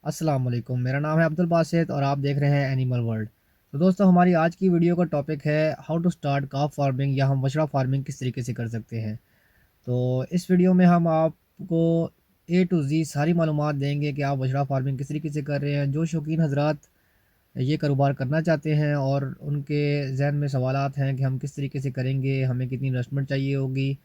अस्सलाम वालेकुम। मेरा नाम है अब्दुल बासित और आप देख रहे हैं एनिमल वर्ल्ड। तो दोस्तों, हमारी आज की वीडियो का टॉपिक है how to start calf farming, या हम बछड़ा फार्मिंग किस तरीके से कर सकते हैं। तो इस वीडियो में हम आपको ए टू जी सारी मालूमात देंगे कि आप बछड़ा फार्मिंग किस तरीके से कर रहे हैं। जो शौकीन हजरात ये कारोबार करना चाहते हैं और उनके जहन में सवालात हैं कि हम किस तरीके से करेंगे, हमें कितनी इन्वेस्टमेंट चाहिए होगी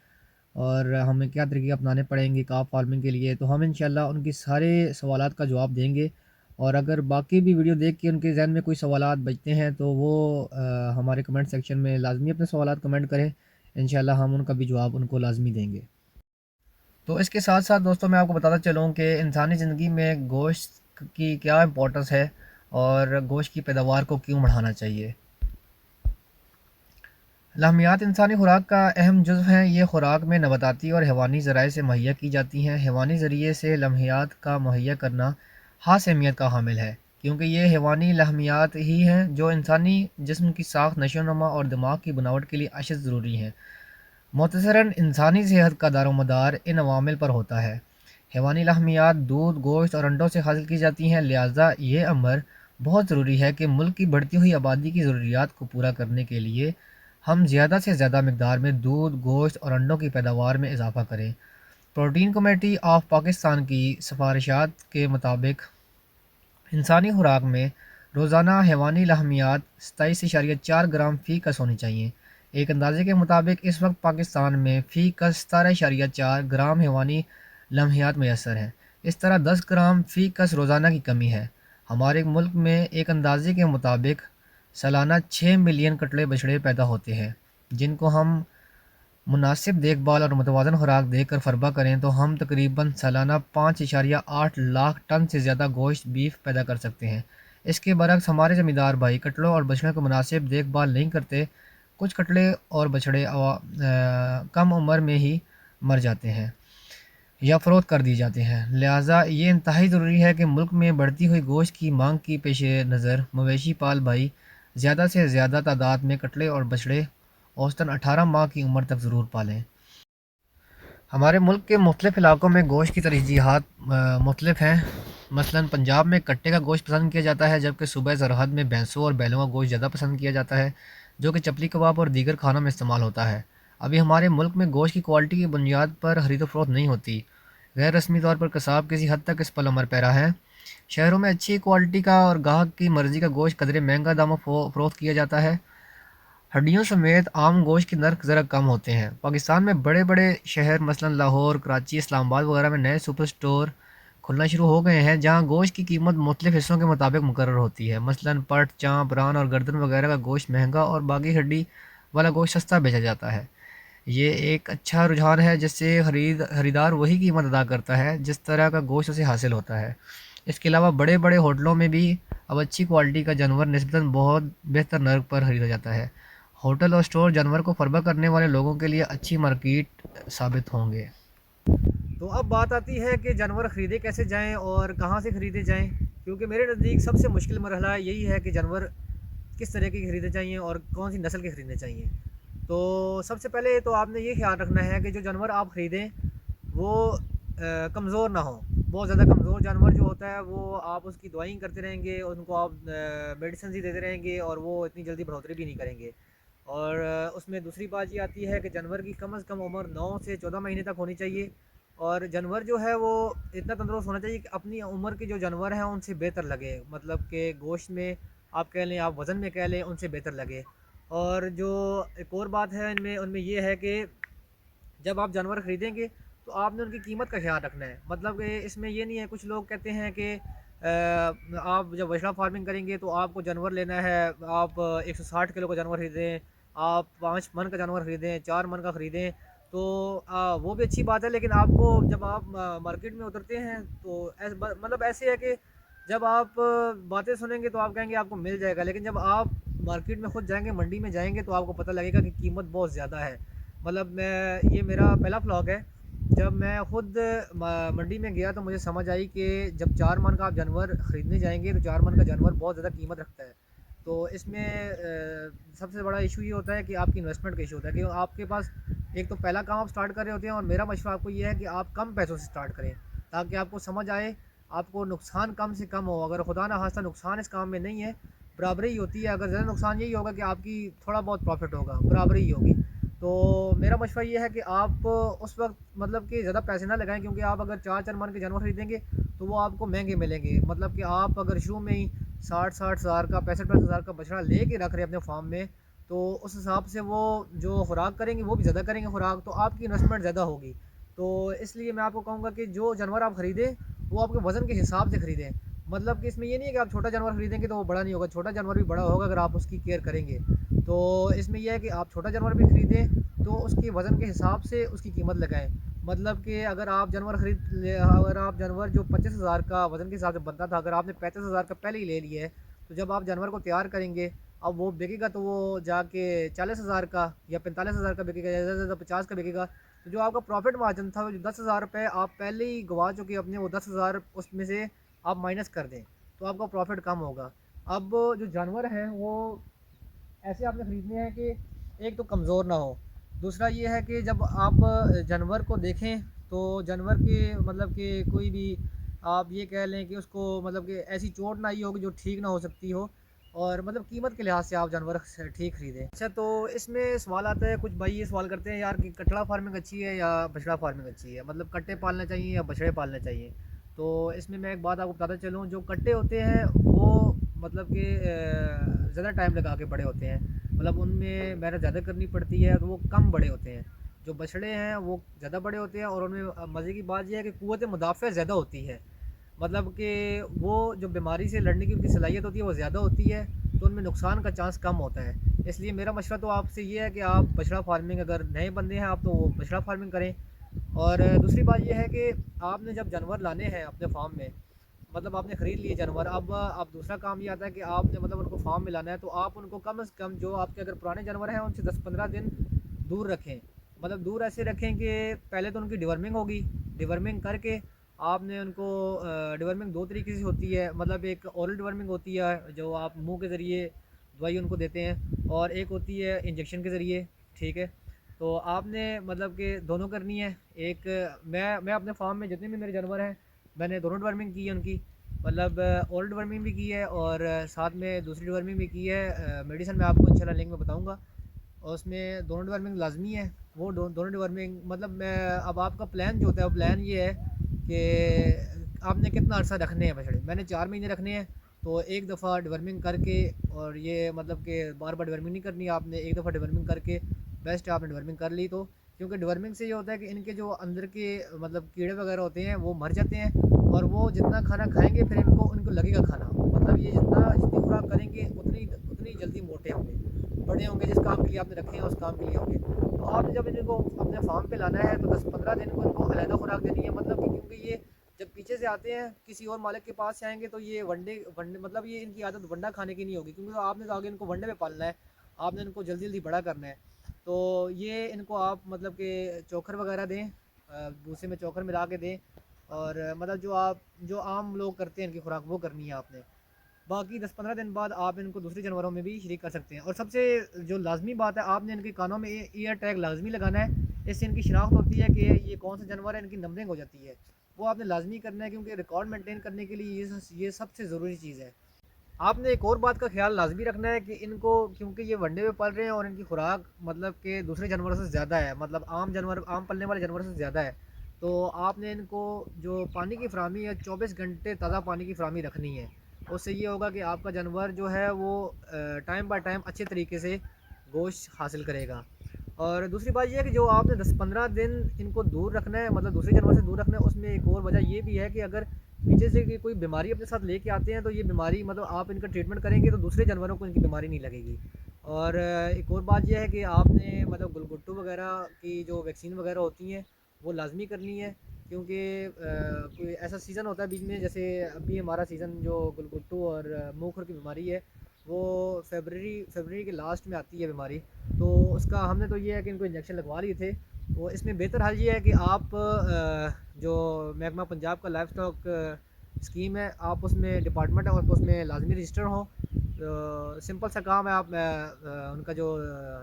और हमें क्या तरीके अपनाने पड़ेंगे काफ फार्मिंग के लिए, तो हम इंशाल्लाह उनके सारे सवालात का जवाब देंगे। और अगर बाकी भी वीडियो देख के उनके जहन में कोई सवालात बचते हैं तो वो हमारे कमेंट सेक्शन में लाजमी अपने सवालात कमेंट करें। इंशाल्लाह हम उनका भी जवाब उनको लाजमी देंगे। तो इसके साथ साथ दोस्तों, मैं आपको बताता चलूँ कि इंसानी ज़िंदगी में गोश्त की क्या इंपॉर्टेंस है और गोश्त की पैदावार को क्यों बढ़ाना चाहिए। लाहमियात इंसानी खुराक का अहम जुज़्व हैं। ये खुराक में नबाताती और हैवानी ज़राए से मुहैया की जाती हैं। हैवानी ज़रिए से लम्हियात का मुहैया करना ख़ास अहमियत का हामिल है, क्योंकि ये हैवानी लहमियात ही हैं जो इंसानी जिस्म की साख्त, नशोनुमा और दिमाग की बनावट के लिए अशद ज़रूरी हैं। मुख्तसरन इंसानी सेहत का दारोमदार इन अवामिल पर होता है। हैवानी लहमियात दूध, गोश्त और अंडों से हासिल की जाती हैं, लिहाजा ये अमर बहुत ज़रूरी है कि मुल्क की बढ़ती हुई आबादी की ज़रूरियात को पूरा करने के लिए हम ज़्यादा से ज़्यादा मकदार में दूध, गोश्त और अंडों की पैदावार में इजाफ़ा करें। प्रोटीन कमेटी ऑफ पाकिस्तान की सिफारिशात के मुताबिक इंसानी खुराक में रोज़ाना हैवानी लाहमियात 27.4 ग्राम फ़ी कस होनी चाहिए। एक अंदाजे के मुताबिक इस वक्त पाकिस्तान में फ़ी कस 17.4 ग्राम हैवानी लम्हियात मैसर हैं। इस तरह 10 ग्राम फ़ी कस रोज़ाना की कमी है। हमारे मुल्क में एक अंदाजे के मुताबिक सालाना 6 मिलियन कटड़े बछड़े पैदा होते हैं, जिनको हम मुनासिब देखभाल और मुतवाज़न खुराक देकर फरबा करें तो हम तकरीबन सालाना 5.8 लाख टन से ज़्यादा गोश्त बीफ पैदा कर सकते हैं। इसके बरक्स हमारे ज़मींदार भाई कटड़ों और बछड़ों को मुनासिब देखभाल नहीं करते। कुछ कटड़े और बछड़े कम उम्र में ही मर जाते हैं या फ़रोख्त कर दिए जाते हैं। लिहाजा ये इंतहाई ज़रूरी है कि मुल्क में बढ़ती हुई गोश्त की मांग की पेश नज़र मवेशी पाल भाई ज़्यादा से ज़्यादा तादाद में कटड़े और बछड़े औसतन 18 माह की उम्र तक ज़रूर पालें। हमारे मुल्क के मुख्तलिफ़ इलाक़ों में गोश्त की तरजीहात मुख्तलिफ़ हैं। मसलन पंजाब में कट्टे का गोश्त पसंद किया जाता है, जबकि सूबे सरहद में भैंसों और बैलों का गोश्त ज़्यादा पसंद किया जाता है, जो कि चपली कबाब और दीगर खानों में इस्तेमाल होता है। अभी हमारे मुल्क में गोश्त की क्वालिटी की बुनियाद पर खरीद फ़रोख्त नहीं होती। गैर रस्मी तौर पर कसाब किसी हद तक इस पर अमल पैरा है। शहरों में अच्छी क्वालिटी का और गाहक की मर्ज़ी का गोश्त कदरे महंगा दामों फ़रोख्त किया जाता है। हड्डियों समेत आम गोश्त के नर्क ज़रा कम होते हैं। पाकिस्तान में बड़े बड़े शहर मसलन लाहौर, कराची, इस्लामाबाद वगैरह में नए सुपर स्टोर खुलना शुरू हो गए हैं, जहां गोश्त की कीमत मुख्तलिफ हिस्सों के मुताबिक मुकर्रर होती है। मसलन पट, चाँप, रान और गर्दन वगैरह का गोश्त महंगा और बाकी हड्डी वाला गोश्त सस्ता बेचा जाता है। ये एक अच्छा रुझान है, जिससे खरीदार वही कीमत अदा करता है जिस तरह का गोश्त उसे हासिल होता है। इसके अलावा बड़े बड़े होटलों में भी अब अच्छी क्वालिटी का जानवर निस्बतन बहुत बेहतर नर्क पर खरीदा जाता है। होटल और स्टोर जानवर को फरबा करने वाले लोगों के लिए अच्छी मार्केट साबित होंगे। तो अब बात आती है कि जानवर ख़रीदे कैसे जाएं और कहां से ख़रीदे जाएं, क्योंकि मेरे नज़दीक सबसे मुश्किल मरहला यही है कि जानवर किस तरह के ख़रीदने चाहिए और कौन सी नस्ल के ख़रीदने चाहिए। तो सबसे पहले तो आपने ये ख्याल रखना है कि जो जानवर आप ख़रीदें वो कमज़ोर ना हो। बहुत ज़्यादा कमज़ोर जानवर जो होता है वो आप उसकी दवाई करते रहेंगे, उनको आप मेडिसिन ही देते रहेंगे और वो इतनी जल्दी बढ़ोतरी भी नहीं करेंगे। और उसमें दूसरी बात ये आती है कि जानवर की कम से कम उम्र 9 से 14 महीने तक होनी चाहिए। और जानवर जो है वो इतना तंदुरुस्त होना चाहिए कि अपनी उम्र के जो जानवर हैं उनसे बेहतर लगे, मतलब कि गोश्त में आप कह लें, आप वज़न में कह लें, उनसे बेहतर लगे। और जो एक और बात है इनमें उनमें ये है कि जब आप जानवर ख़रीदेंगे तो आपने उनकी कीमत का ख्याल रखना है। मतलब कि इसमें ये नहीं है, कुछ लोग कहते हैं कि आप जब बछड़ा फार्मिंग करेंगे तो आपको जानवर लेना है, आप 160 किलो का जानवर ख़रीदें, आप 5 मन का जानवर ख़रीदें, 4 मन का ख़रीदें। तो वो भी अच्छी बात है, लेकिन आपको जब आप मार्केट में उतरते हैं तो मतलब ऐसे है कि जब आप बातें सुनेंगे तो आप कहेंगे आपको मिल जाएगा, लेकिन जब आप मार्केट में खुद जाएंगे, मंडी में जाएंगे, तो आपको पता लगेगा कि कीमत बहुत ज़्यादा है। मतलब मैं ये मेरा पहला व्लॉग है। जब मैं खुद मंडी में गया तो मुझे समझ आई कि जब 4 मन का आप जानवर ख़रीदने जाएंगे तो 4 मन का जानवर बहुत ज़्यादा कीमत रखता है। तो इसमें सबसे बड़ा इशू ये होता है कि आपकी इन्वेस्टमेंट का इशू होता है कि आपके पास एक तो पहला काम आप स्टार्ट कर रहे होते हैं। और मेरा मशवरा आपको ये है कि आप कम पैसों से स्टार्ट करें, ताकि आपको समझ आए, आपको नुकसान कम से कम हो। अगर खुदा ना खास्ता नुकसान इस काम में नहीं है, बराबरी ही होती है। अगर ज़्यादा नुकसान यही होगा कि आपकी थोड़ा बहुत प्रॉफिट होगा, बराबरी ही होगी। तो मेरा मशवरा ये है कि आप उस वक्त मतलब कि ज़्यादा पैसे ना लगाएं, क्योंकि आप अगर 4-4 मन के जानवर खरीदेंगे तो वो आपको महंगे मिलेंगे। मतलब कि आप अगर शुरू में ही 60-60 हज़ार का, 65-65 हज़ार का बछड़ा ले के रख रहे हैं अपने फार्म में, तो उस हिसाब से वो जो खुराक करेंगे वो भी ज़्यादा करेंगे खुराक, तो आपकी इन्वेस्टमेंट ज़्यादा होगी। तो इसलिए मैं आपको कहूँगा कि जो जानवर आप ख़रीदें वो आपके वज़न के हिसाब से ख़रीदें। मतलब कि इसमें ये नहीं है कि आप छोटा जानवर खरीदेंगे तो वो बड़ा नहीं होगा, छोटा जानवर भी बड़ा होगा अगर आप उसकी केयर करेंगे। तो इसमें यह है कि आप छोटा जानवर भी खरीदें तो उसके वज़न के हिसाब से उसकी कीमत लगाएं। मतलब कि अगर आप जानवर जो 25,000 का वज़न के हिसाब से बनता था, अगर आपने 35,000 का पहले ही ले लिया है, तो जब आप जानवर को तैयार करेंगे, अब वो बिकेगा तो वो जाके 40,000 का या 45,000 का बिकेगा, या ज़्यादा से ज़्यादा 50 का बिकेगा। तो जो आपका प्रॉफिट मार्जिन था, वो जो 10,000 रुपये आप पहले ही गवा चुके अपने, वो 10,000 उसमें से आप माइनस कर दें, तो आपका प्रॉफिट कम होगा। अब जो जानवर हैं वो ऐसे आपने ख़रीदने हैं कि एक तो कमज़ोर ना हो। दूसरा ये है कि जब आप जानवर को देखें तो जानवर के मतलब कि कोई भी आप ये कह लें कि उसको मतलब कि ऐसी चोट ना आई हो कि जो ठीक ना हो सकती हो, और मतलब कीमत के लिहाज से आप जानवर ठीक खरीदें। अच्छा, तो इसमें सवाल आता है, कुछ भाई ये सवाल करते हैं यार कि कटड़ा फार्मिंग अच्छी है या बछड़ा फार्मिंग अच्छी है, मतलब कट्टे पालना चाहिए या बछड़े पालने चाहिए। तो इसमें मैं एक बात आपको बताता चलूँ, जो कट्टे होते हैं वो मतलब कि ज़्यादा टाइम लगा के बड़े होते हैं, मतलब उनमें मेहनत ज़्यादा करनी पड़ती है, तो वो कम बड़े होते हैं। जो बछड़े हैं वो ज़्यादा बड़े होते हैं, और उनमें मज़े की बात यह है कि क़ुव्वत मुदाफ़ा ज़्यादा होती है। मतलब कि वो जो बीमारी से लड़ने की उनकी सलाहियत होती है वो ज़्यादा होती है, तो उनमें नुकसान का चांस कम होता है। इसलिए मेरा मशवरा तो आपसे ये है कि आप बछड़ा फार्मिंग, अगर नए बंदे हैं आप, तो वो बछड़ा फार्मिंग करें। और दूसरी बात ये है कि आपने जब जानवर लाने हैं अपने फार्म में, मतलब आपने ख़रीद लिए जानवर, अब दूसरा काम ये आता है कि आपने मतलब उनको फार्म में लाना है, तो आप उनको कम से कम, जो आपके अगर पुराने जानवर हैं उनसे 10-15 दिन दूर रखें। मतलब दूर ऐसे रखें कि पहले तो उनकी डिवर्मिंग होगी, डिवर्मिंग करके आपने उनको डिवर्मिंग दो तरीके से होती है। मतलब एक ओरल डिवर्मिंग होती है जो आप मुंह के ज़रिए दवाई उनको देते हैं, और एक होती है इंजेक्शन के ज़रिए। ठीक है, तो आपने मतलब कि दोनों करनी है। एक मैं अपने फार्म में जितने भी मेरे जानवर हैं, मैंने दोनों डिवर्मिंग की है उनकी, मतलब ओरल डिवर्मिंग भी की है और साथ में दूसरी डिवर्मिंग भी की है। मेडिसिन मैं आपको इंशाल्लाह लिंक में बताऊँगा, और उसमें दोनों डिवर्मिंग लाजमी है। वो दोनों डिवर्मिंग मतलब मैं, अब आपका प्लान जो होता है वो प्लान ये है कि आपने कितना अर्सा रखने हैं बछड़े। मैंने 4 महीने रखने हैं, तो एक दफ़ा डिवर्मिंग करके, और ये मतलब कि बार बार डिवर्मिंग नहीं करनी आपने, एक दफ़ा डिवर्मिंग करके बेस्ट है, आपने डिवर्मिंग कर ली तो। क्योंकि डिवर्मिंग से ये होता है कि इनके जो अंदर के मतलब कीड़े वगैरह होते हैं वो मर जाते हैं, और वो जितना खाना खाएंगे फिर इनको उनको लगेगा खाना, मतलब ये जितनी खुराक करेंगे उतनी उतनी जल्दी मोटे होंगे, बड़े होंगे, जिस काम के लिए आपने रखे हैं उस काम के लिए होंगे। तो आपने जब इनको अपने फार्म पे लाना है तो 10-15 दिन को इनको अलहदा खुराक देनी है। मतलब कि क्योंकि ये जब पीछे से आते हैं किसी और मालिक के पास से आएंगे, तो ये वनडे वनडे मतलब ये इनकी आदत वंडा खाने की नहीं होगी, क्योंकि तो आपने तो आगे इनको वनडे में पालना है, आपने इनको जल्दी जल्दी बड़ा करना है। तो ये इनको आप मतलब कि चोकर वगैरह दें, भूसे में चोकर मिला के दें, और मतलब जो आम लोग करते हैं इनकी खुराक वो करनी है आपने। बाकी 10-15 दिन बाद आप इनको दूसरे जानवरों में भी शरीक कर सकते हैं। और सबसे जो लाजमी बात है, आपने इनके कानों में ईयर टैग लाजमी लगाना है। इससे इनकी शिनाख्त होती है कि ये कौन सा जानवर है, इनकी नंबरिंग हो जाती है, वो आपने लाजमी करना है, क्योंकि रिकॉर्ड मेंटेन करने के लिए ये सबसे ज़रूरी चीज़ है। आपने एक और बात का ख्याल लाजमी रखना है कि इनको, क्योंकि ये वनडे में पल रहे हैं और इनकी खुराक मतलब कि दूसरे जानवरों से ज़्यादा है, मतलब आम पलने वाले जानवरों से ज़्यादा है। तो आपने इनको जो पानी की फराहमी है, 24 घंटे ताज़ा पानी की फराहमी रखनी है। उससे ये होगा कि आपका जानवर जो है वो टाइम बाय टाइम अच्छे तरीके से गोश्त हासिल करेगा। और दूसरी बात यह है कि जो आपने 10-15 दिन इनको दूर रखना है, मतलब दूसरे जानवर से दूर रखना है, उसमें एक और वजह ये भी है कि अगर पीछे से कि कोई बीमारी अपने साथ लेके आते हैं, तो ये बीमारी मतलब आप इनका ट्रीटमेंट करेंगे तो दूसरे जानवरों को इनकी बीमारी नहीं लगेगी। और एक और बात यह है कि आपने मतलब गलगुट्टू वगैरह की जो वैक्सीन वगैरह होती हैं वो लाजमी करनी है, क्योंकि कोई ऐसा सीज़न होता है बीच में, जैसे अभी हमारा सीज़न जो गलगुट्टू और मुँह खुर की बीमारी है, वो फरवरी के लास्ट में आती है बीमारी। तो उसका हमने तो ये है कि इनको इंजेक्शन लगवा लिए थे। तो इसमें बेहतर हाल ये है कि आप जो महकमा पंजाब का लाइफ स्टॉक स्कीम है, आप उसमें डिपार्टमेंट है और उसमें लाजमी रजिस्टर हो, सिंपल सा काम है, आप उनका जो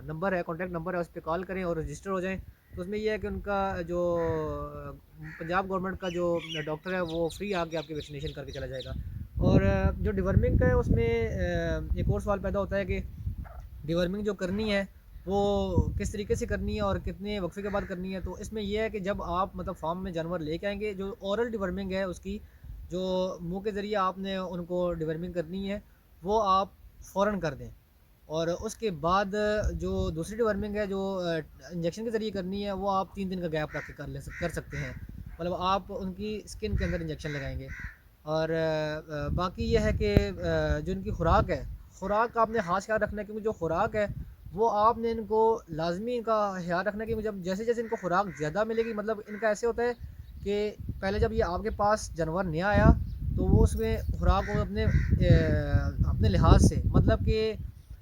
नंबर है, कॉन्टैक्ट नंबर है, उस पे कॉल करें और रजिस्टर हो जाएँ। तो उसमें ये है कि उनका जो पंजाब गवर्नमेंट का जो डॉक्टर है वो फ्री आके आपकी वैक्सीनेशन करके चला जाएगा। और जो डिवर्मिंग का है उसमें एक और सवाल पैदा होता है कि डिवर्मिंग जो करनी है वो किस तरीके से करनी है और कितने वक्फे के बाद करनी है। तो इसमें यह है कि जब आप मतलब फार्म में जानवर लेके आएंगे, जो ओरल डिवर्मिंग है उसकी, जो मुंह के ज़रिए आपने उनको डिवर्मिंग करनी है, वो आप फ़ौरन कर दें। और उसके बाद जो दूसरी डिवर्मिंग है जो इंजेक्शन के ज़रिए करनी है, वो आप 3 दिन का गैप रख के कर सकते हैं। मतलब आप उनकी स्किन के अंदर इंजेक्शन लगाएंगे। और बाकी ये है कि जो इनकी खुराक है, खुराक का आपने खास ख्याल रखना है, क्योंकि जो खुराक है वो आपने इनको लाजमी इनका ख्याल रखना है कि जब जैसे जैसे इनको खुराक ज़्यादा मिलेगी, मतलब इनका ऐसे होता है कि पहले जब ये आपके पास जानवर नया आया तो वो उसमें खुराक को अपने लिहाज से, मतलब कि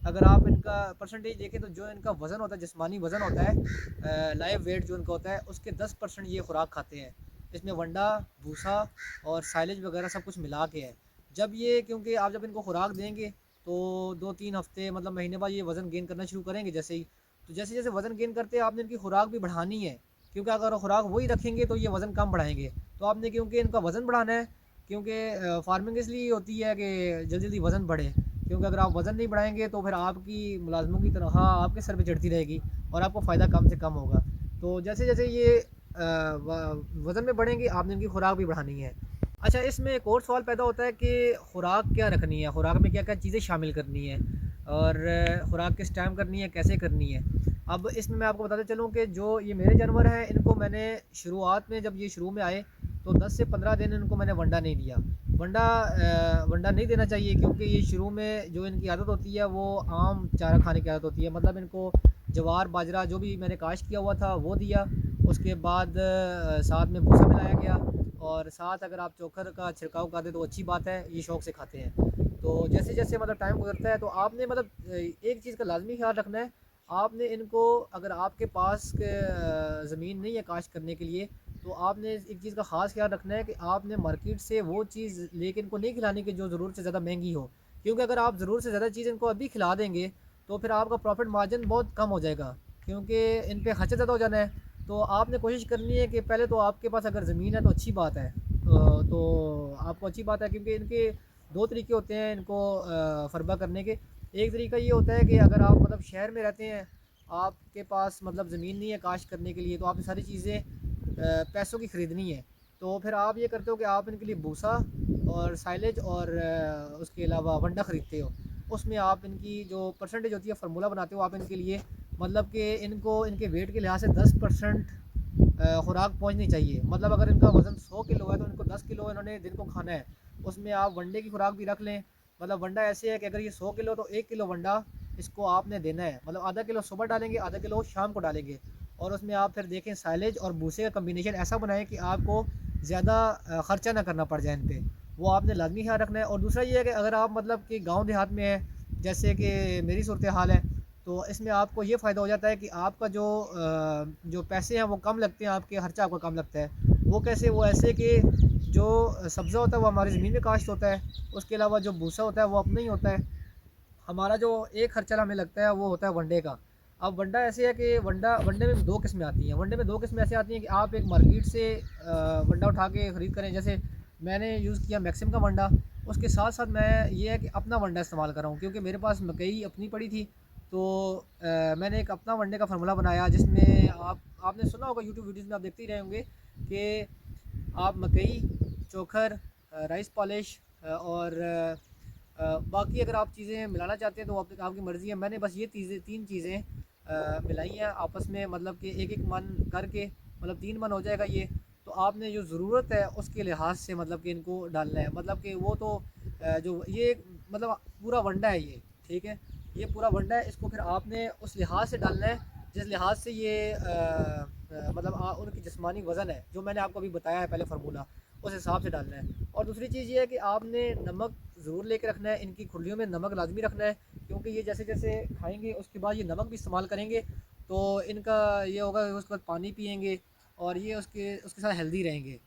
अगर आप इनका परसेंटेज देखें तो जो इनका वज़न होता है, जिस्मानी वज़न होता है, लाइव वेट जो इनका होता है, उसके 10% ये खुराक खाते हैं। इसमें वंडा, भूसा और साइलेज वगैरह सब कुछ मिला के है। जब ये, क्योंकि आप जब इनको खुराक देंगे तो 2-3 हफ्ते मतलब महीने बाद ये वज़न गेन करना शुरू करेंगे जैसे ही। तो जैसे जैसे वज़न गेन करते हैं आपने इनकी खुराक भी बढ़ानी है, क्योंकि अगर खुराक वही रखेंगे तो ये वज़न कम बढ़ाएंगे। तो आपने क्योंकि इनका वज़न बढ़ाना है, क्योंकि फार्मिंग इसलिए होती है कि जल्दी जल्दी वज़न बढ़े, क्योंकि अगर आप वज़न नहीं बढ़ाएंगे तो फिर आपकी मुलाजमों की तनख्वाह आपके सर पे चढ़ती रहेगी और आपको फ़ायदा कम से कम होगा। तो जैसे जैसे ये वज़न में बढ़ेंगे, आपने इनकी खुराक भी बढ़ानी है। अच्छा, इसमें एक और सवाल पैदा होता है कि खुराक क्या रखनी है, खुराक में क्या क्या चीज़ें शामिल करनी है और खुराक किस टाइम करनी है, कैसे करनी है। अब इसमें मैं आपको बताते चलूँ कि जो ये मेरे जानवर हैं, इनको मैंने शुरुआत में, जब ये शुरू में आए तो 10 से 15 दिन इनको मैंने वंडा नहीं दिया। वंडा नहीं देना चाहिए, क्योंकि ये शुरू में जो इनकी आदत होती है वो आम चारा खाने की आदत होती है। मतलब इनको जवार बाजरा जो भी मैंने काश्त किया हुआ था वो दिया। उसके बाद साथ में भूसा मिलाया गया, और साथ अगर आप चोकर का छिड़काव कर दें तो अच्छी बात है, ये शौक़ से खाते हैं। तो जैसे जैसे मतलब टाइम गुजरता है तो आपने मतलब एक चीज़ का लाजमी ख्याल रखना है। आपने इनको, अगर आपके पास ज़मीन नहीं है काश्त करने के लिए, तो आपने एक चीज़ का ख़ास ख्याल रखना है कि आपने मार्केट से वो चीज़ लेके इनको नहीं खिलानी कि जो ज़रूरत से ज़्यादा महंगी हो। क्योंकि अगर आप ज़रूरत से ज़्यादा चीज़ इनको अभी खिला देंगे तो फिर आपका प्रॉफिट मार्जिन बहुत कम हो जाएगा, क्योंकि इन पे खर्चा ज़्यादा हो जाना है। तो आपने कोशिश करनी है कि पहले तो आपके पास अगर ज़मीन है तो अच्छी बात है। तो आपको अच्छी बात है, क्योंकि इनके 2 तरीके होते हैं इनको फ़रबा करने के। एक तरीका ये होता है कि अगर आप मतलब शहर में रहते हैं, आपके पास मतलब ज़मीन नहीं है काश्त करने के लिए, तो आपने सारी चीज़ें पैसों की ख़रीदनी है। तो फिर आप ये करते हो कि आप इनके लिए भूसा और साइलेज और उसके अलावा वंडा ख़रीदते हो। उसमें आप इनकी जो परसेंटेज होती है फार्मूला बनाते हो आप इनके लिए, मतलब कि इनको इनके वेट के लिहाज से 10% खुराक पहुंचनी चाहिए। मतलब अगर इनका वज़न 100 किलो है तो इनको 10 किलो इन्होंने दिन को खाना है। उसमें आप वनडे की खुराक भी रख लें। मतलब वंडा ऐसे है कि अगर ये 100 किलो तो 1 किलो वंडा इसको आपने देना है। मतलब आधा किलो सुबह डालेंगे, आधा किलो शाम को डालेंगे। और उसमें आप फिर देखें साइलेज और भूसे का कम्बिनेशन ऐसा बनाएं कि आपको ज़्यादा ख़र्चा ना करना पड़ जाए इन पे। वो आपने लाजमी ख्याल रखना है। और दूसरा ये है कि अगर आप मतलब कि गाँव देहात में है, जैसे कि मेरी सूरत हाल है, तो इसमें आपको ये फ़ायदा हो जाता है कि आपका जो पैसे हैं वो कम लगते हैं, आपके खर्चा आपका कम लगता है। वो कैसे? वो ऐसे कि जो सब्ज़ा होता है वो हमारी ज़मीन में काश्त होता है, उसके अलावा जो भूसा होता है वो अपना ही होता है। हमारा जो एक खर्चा हमें लगता है वो होता है वनडे का। अब वंडा ऐसे है कि वनडे में 2 किस्में आती हैं। वनडे में 2 किस्में ऐसे आती हैं कि आप एक मार्केट से वंडा उठा के ख़रीद करें। जैसे मैंने यूज़ किया मैक्सिम का वंडा, उसके साथ साथ मैं ये है कि अपना वंडा इस्तेमाल कर रहा हूँ, क्योंकि मेरे पास मकई अपनी पड़ी थी। तो मैंने एक अपना वनडे का फार्मूला बनाया, जिसमें आपने सुना होगा, यूट्यूब वीडियोज़ में आप देखते ही रहे होंगे कि आप मकई, चोकर, राइस पॉलिश और बाकी अगर आप चीज़ें मिलाना चाहते हैं तो आपकी मर्ज़ी है। मैंने बस ये चीज़ें 3 चीज़ें मिलाई हैं आपस में, मतलब कि एक-एक मन करके, मतलब 3 मन हो जाएगा ये। तो आपने जो ज़रूरत है उसके लिहाज से मतलब कि इनको डालना है। मतलब कि वो तो जो ये मतलब पूरा वंडा है ये, ठीक है? ये पूरा वंडा है, इसको फिर आपने उस लिहाज से डालना है जिस लिहाज से ये मतलब उनकी जिस्मानी वज़न है, जो मैंने आपको अभी बताया है पहले फार्मूला, उस हिसाब से डालना है। और दूसरी चीज़ ये है कि आपने नमक ज़रूर लेके रखना है, इनकी खुरलियों में नमक लाजमी रखना है, क्योंकि ये जैसे जैसे खाएंगे उसके बाद ये नमक भी इस्तेमाल करेंगे, तो इनका ये होगा कि उसके बाद पानी पियेंगे और ये उसके उसके साथ हेल्दी रहेंगे।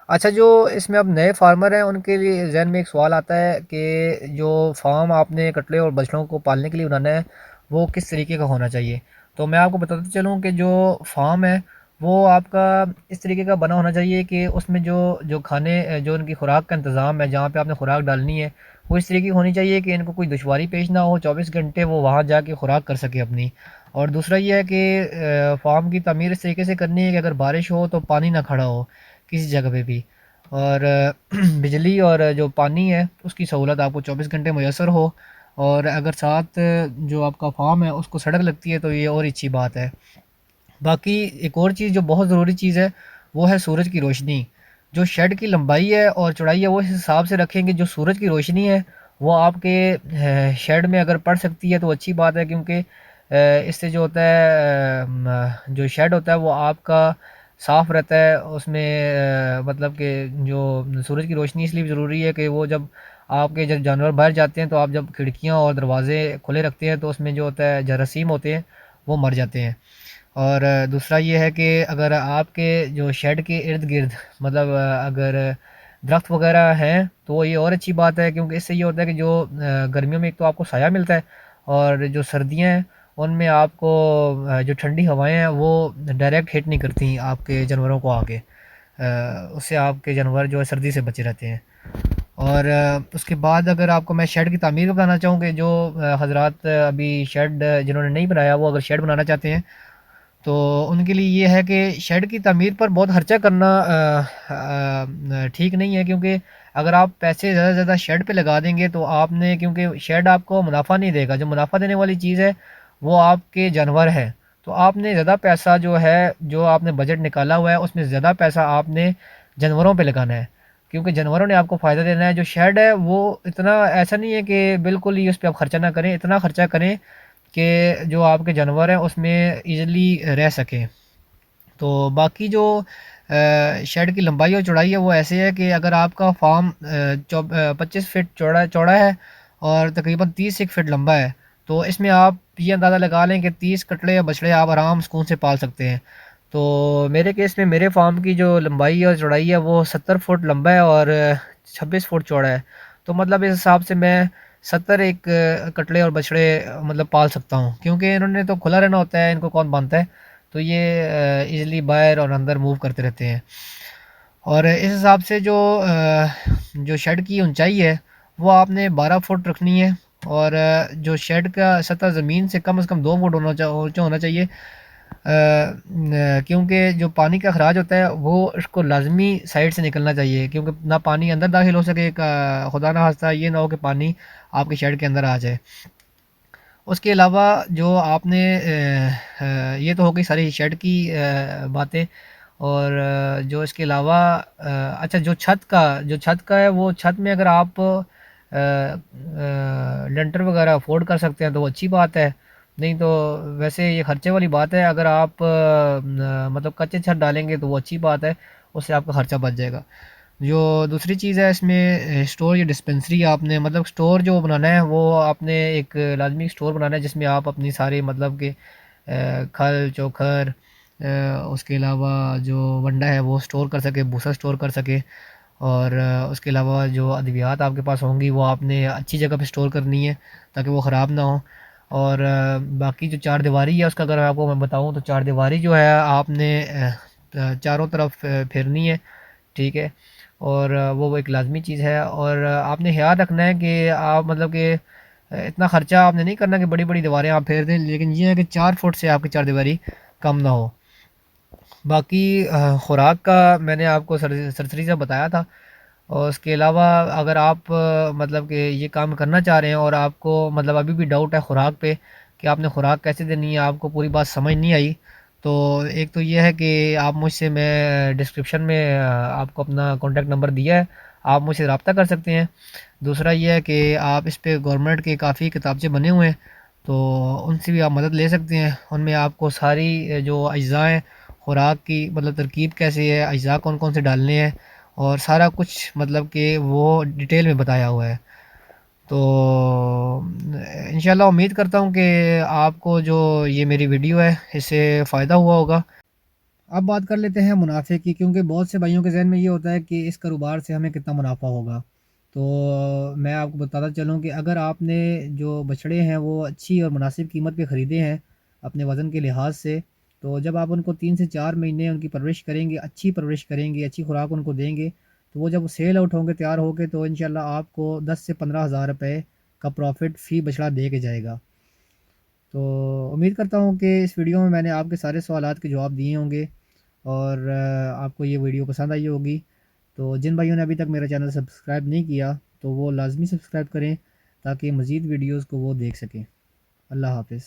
अच्छा, जो इसमें अब नए फार्मर हैं उनके लिए ज़हन में एक सवाल आता है कि जो फार्म आपने कटड़े और बछड़ों को पालने के लिए बनाना है वो किस तरीके का होना चाहिए। तो मैं आपको बताते चलूँ कि जो फार्म है वो आपका इस तरीके का बना होना चाहिए कि उसमें जो जो खाने जो उनकी खुराक का इंतज़ाम है, जहाँ पे आपने खुराक डालनी है, वो इस तरीके की होनी चाहिए कि इनको कोई दुश्वारी पेश ना हो, 24 घंटे वो वहाँ जाके खुराक कर सके अपनी। और दूसरा ये है कि फार्म की तमीर इस तरीके से करनी है कि अगर बारिश हो तो पानी ना खड़ा हो किसी जगह पे भी। और बिजली और जो पानी है उसकी सहूलत आपको 24 घंटे मैसर हो। और अगर साथ जो आपका फार्म है उसको सड़क लगती है तो ये और अच्छी बात है। बाकी एक और चीज़ जो बहुत ज़रूरी चीज़ है वो है सूरज की रोशनी। जो शेड की लंबाई है और चौड़ाई है वो इस हिसाब से रखेंगे, जो सूरज की रोशनी है वो आपके शेड में अगर पड़ सकती है तो अच्छी बात है, क्योंकि इससे जो होता है जो शेड होता है वो आपका साफ़ रहता है। उसमें मतलब कि जो सूरज की रोशनी इसलिए ज़रूरी है कि वो जब जानवर बाहर जाते हैं तो आप जब खिड़कियाँ और दरवाज़े खुले रखते हैं तो उसमें जो होता है जरासीम होते हैं वो मर जाते हैं। और दूसरा ये है कि अगर आपके जो शेड के इर्द गिर्द मतलब अगर दरख्त वगैरह हैं तो ये और अच्छी बात है, क्योंकि इससे ये होता है कि जो गर्मियों में एक तो आपको साया मिलता है और जो सर्दियाँ हैं उनमें आपको जो ठंडी हवाएं हैं वो डायरेक्ट हिट नहीं करती आपके जानवरों को आके। उससे आपके जानवर जो है सर्दी से बचे रहते हैं। और उसके बाद अगर आपको मैं शेड की तामीर बताना चाहूँ कि जो हजरात अभी शेड जिन्होंने नहीं बनाया वो अगर शेड बनाना चाहते हैं तो उनके लिए ये है कि शेड की तामीर पर बहुत खर्चा करना ठीक नहीं है, क्योंकि अगर आप पैसे ज़्यादा से ज़्यादा शेड पे लगा देंगे तो आपने, क्योंकि शेड आपको मुनाफा नहीं देगा, जो मुनाफा देने वाली चीज़ है वो आपके जानवर हैं। तो आपने ज़्यादा पैसा जो है, जो आपने बजट निकाला हुआ है उसमें ज़्यादा पैसा आपने जानवरों पे लगाना है, क्योंकि जानवरों ने आपको फ़ायदा देना है। जो शेड है वो इतना ऐसा नहीं है कि बिल्कुल ही उस पर आप खर्चा ना करें, इतना खर्चा करें कि जो आपके जानवर हैं उसमें ईज़िली रह सकें। तो बाकी जो शेड की लंबाई और चौड़ाई है वो ऐसे है कि अगर आपका फार्म 25 फीट चौड़ा चौड़ा है और तकरीबन 30 फीट लंबा है तो इसमें आप ये अंदाज़ा लगा लें कि 30 कटड़े या बछड़े आप आराम सुकून से पाल सकते हैं। तो मेरे केस में मेरे फार्म की जो लंबाई और चौड़ाई है वो 70 फुट लंबा है और 26 फुट चौड़ा है। तो मतलब इस हिसाब से मैं 70 एक कटड़े और बछड़े मतलब पाल सकता हूँ, क्योंकि इन्होंने तो खुला रहना होता है, इनको कौन बांधता है। तो ये इजीली बाहर और अंदर मूव करते रहते हैं। और इस हिसाब से जो शेड की ऊंचाई है वो आपने 12 फुट रखनी है। और जो शेड का सतह ज़मीन से कम 2 फुट ऊंचा होना चाहिए। क्योंकि जो पानी का अखराज होता है वो उसको लाजमी साइड से निकलना चाहिए, क्योंकि ना पानी अंदर दाखिल हो सके, खुदा ना खास्ता ये ना हो कि पानी आपके शेड के अंदर आ जाए। उसके अलावा जो आपने ये तो हो गई सारी शेड की बातें। और जो इसके अलावा अच्छा, जो छत का है वो छत में अगर आप लेंटर वगैरह अफोर्ड कर सकते हैं तो वो अच्छी बात है। नहीं तो वैसे ये खर्चे वाली बात है, अगर आप मतलब कच्चे छत डालेंगे तो वो अच्छी बात है, उससे आपका खर्चा बच जाएगा। जो दूसरी चीज़ है इसमें स्टोर या डिस्पेंसरी आपने मतलब स्टोर जो बनाना है वो आपने एक लाजमी स्टोर बनाना है जिसमें आप अपनी सारी मतलब कि खल चोखर उसके अलावा जो वंडा है वो स्टोर कर सके, भूसा स्टोर कर सके। और उसके अलावा जो अद्वियात आपके पास होंगी वो आपने अच्छी जगह पे स्टोर करनी है ताकि वो ख़राब ना हो। और बाकी जो चार दीवारी है उसका अगर आपको मैं बताऊं तो चार दीवारी जो है आपने चारों तरफ फेरनी है, ठीक है। और वो एक लाज़मी चीज़ है। और आपने ख्याल रखना है कि आप मतलब कि इतना ख़र्चा आपने नहीं करना कि बड़ी-बड़ी दीवारें आप फेर दें, लेकिन ये है कि 4 फुट से आपकी चारदीवारी कम ना हो। बाकी खुराक का मैंने आपको सरसरी से बताया था। और उसके अलावा अगर आप मतलब कि ये काम करना चाह रहे हैं और आपको मतलब अभी भी डाउट है खुराक पे कि आपने खुराक कैसे देनी है, आपको पूरी बात समझ नहीं आई, तो एक तो ये है कि आप मुझसे, मैं डिस्क्रिप्शन में आपको अपना कॉन्टैक्ट नंबर दिया है, आप मुझसे रब्ता कर सकते हैं। दूसरा ये है कि आप इस पे गवर्नमेंट के काफ़ी किताबचे बने हुए हैं, तो उनसे भी आप मदद ले सकते हैं। उनमें आपको सारी जो अज्जा हैं खुराक की, मतलब तरकीब कैसे है, अज्जा कौन कौन से डालने हैं, और सारा कुछ मतलब कि वो डिटेल में बताया हुआ है। तो इंशाल्लाह उम्मीद करता हूँ कि आपको जो ये मेरी वीडियो है इससे फ़ायदा हुआ होगा। अब बात कर लेते हैं मुनाफे की, क्योंकि बहुत से भाइयों के जहन में ये होता है कि इस कारोबार से हमें कितना मुनाफा होगा। तो मैं आपको बताता चलूँ कि अगर आपने जो बछड़े हैं वो अच्छी और मुनासिब कीमत पे ख़रीदे हैं अपने वज़न के लिहाज से, तो जब आप उनको 3 से 4 महीने उनकी परवरिश करेंगे, अच्छी परवरिश करेंगे, अच्छी खुराक उनको देंगे, तो वो जब सेल आउट होंगे, तैयार होंगे, तो इंशाल्लाह आपको 10 से 15 हज़ार रुपये का प्रॉफ़िट फ़ी बछड़ा दे के जाएगा। तो उम्मीद करता हूँ कि इस वीडियो में मैंने आपके सारे सवालात के जवाब दिए होंगे और आपको ये वीडियो पसंद आई होगी। तो जिन भाइयों ने अभी तक मेरा चैनल सब्सक्राइब नहीं किया, तो वो लाज़मी सब्सक्राइब करें ताकि मज़ीद वीडियोज़ को वो देख सकें। अल्लाह हाफ़िज़।